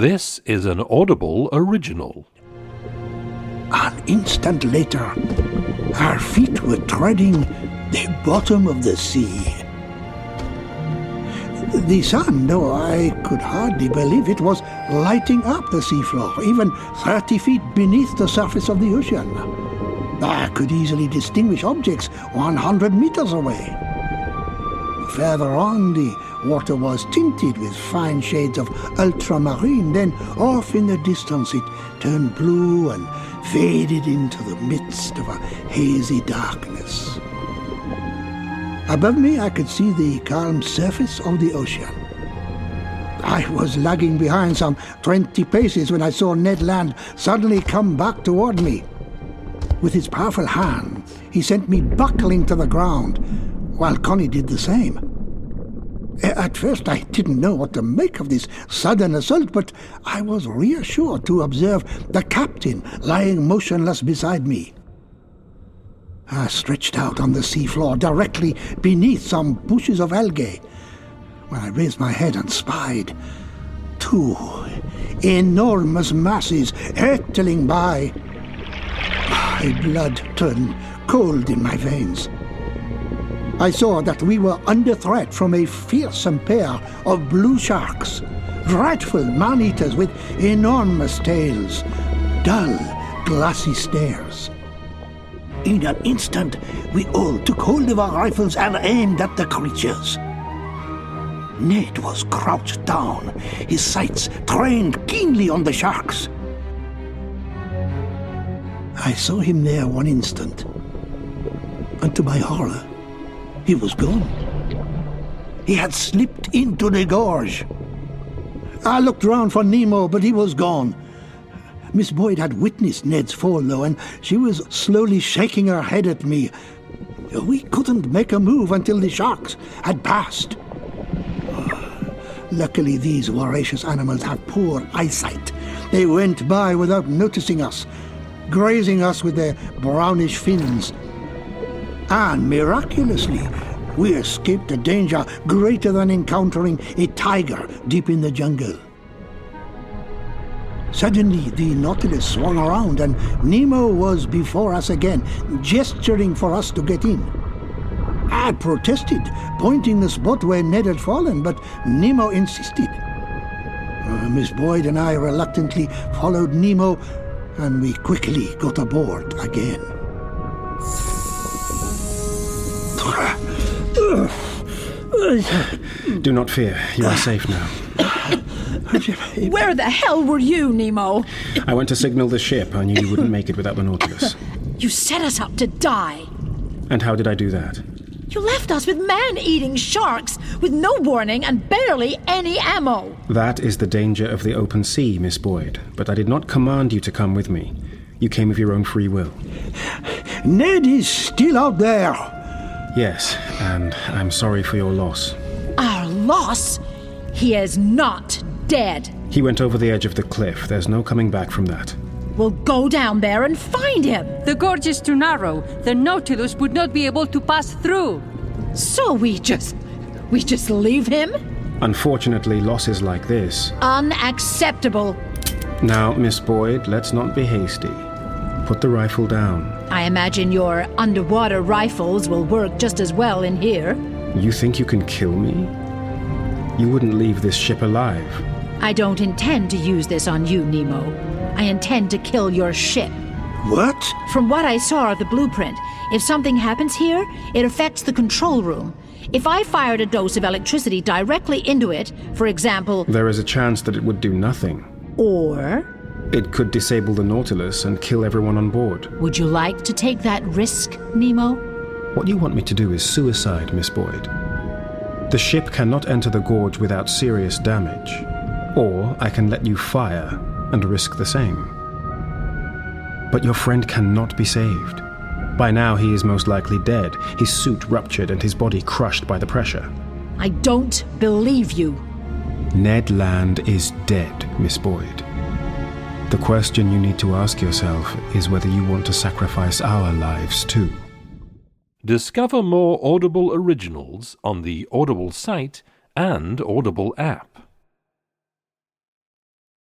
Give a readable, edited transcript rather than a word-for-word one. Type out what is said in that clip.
This is an Audible original. An instant later, our feet were treading the bottom of the sea. The sun, though I could hardly believe it, was lighting up the seafloor, even 30 feet beneath the surface of the ocean. I could easily distinguish objects 100 meters away. Further on, the water was tinted with fine shades of ultramarine. Then, off in the distance, it turned blue and faded into the midst of a hazy darkness. Above me, I could see the calm surface of the ocean. I was lagging behind some 20 paces when I saw Ned Land suddenly come back toward me. With his powerful hand, he sent me buckling to the ground, while Connie did the same. At first, I didn't know what to make of this sudden assault, but I was reassured to observe the captain lying motionless beside me. I stretched out on the seafloor directly beneath some bushes of algae, when I raised my head and spied two enormous masses hurtling by. My blood turned cold in my veins. I saw that we were under threat from a fearsome pair of blue sharks, dreadful man-eaters with enormous tails, dull, glassy stares. In an instant, we all took hold of our rifles and aimed at the creatures. Ned was crouched down, his sights trained keenly on the sharks. I saw him there one instant, and to my horror, he was gone. He had slipped into the gorge. I looked round for Nemo, but he was gone. Miss Boyd had witnessed Ned's fall, though, and she was slowly shaking her head at me. We couldn't make a move until the sharks had passed. Luckily, these voracious animals have poor eyesight. They went by without noticing us, grazing us with their brownish fins. And miraculously, we escaped a danger greater than encountering a tiger deep in the jungle. Suddenly, the Nautilus swung around and Nemo was before us again, gesturing for us to get in. I protested, pointing the spot where Ned had fallen, but Nemo insisted. Miss Boyd and I reluctantly followed Nemo, and we quickly got aboard again. Do not fear, you are safe now. Where the hell were you, Nemo? I went to signal the ship. I knew you wouldn't make it without the Nautilus. You set us up to die. And how did I do that? You left us with man-eating sharks, with no warning and barely any ammo. That is the danger of the open sea, Miss Boyd. But I did not command you to come with me. You came of your own free will. Ned is still out there. Yes, and I'm sorry for your loss. Our loss? He is not dead. He went over the edge of the cliff. There's no coming back from that. We'll go down there and find him. The gorge is too narrow. The Nautilus would not be able to pass through. So we just leave him? Unfortunately, losses like this... Unacceptable. Now, Miss Boyd, let's not be hasty. Put the rifle down. I imagine your underwater rifles will work just as well in here. You think you can kill me? You wouldn't leave this ship alive. I don't intend to use this on you, Nemo. I intend to kill your ship. What? From what I saw of the blueprint, if something happens here, it affects the control room. If I fired a dose of electricity directly into it, for example... There is a chance that it would do nothing. Or... It could disable the Nautilus and kill everyone on board. Would you like to take that risk, Nemo? What you want me to do is suicide, Miss Boyd. The ship cannot enter the gorge without serious damage. Or I can let you fire and risk the same. But your friend cannot be saved. By now he is most likely dead, his suit ruptured and his body crushed by the pressure. I don't believe you. Ned Land is dead, Miss Boyd. The question you need to ask yourself is whether you want to sacrifice our lives too. Discover more Audible originals on the Audible site and Audible app.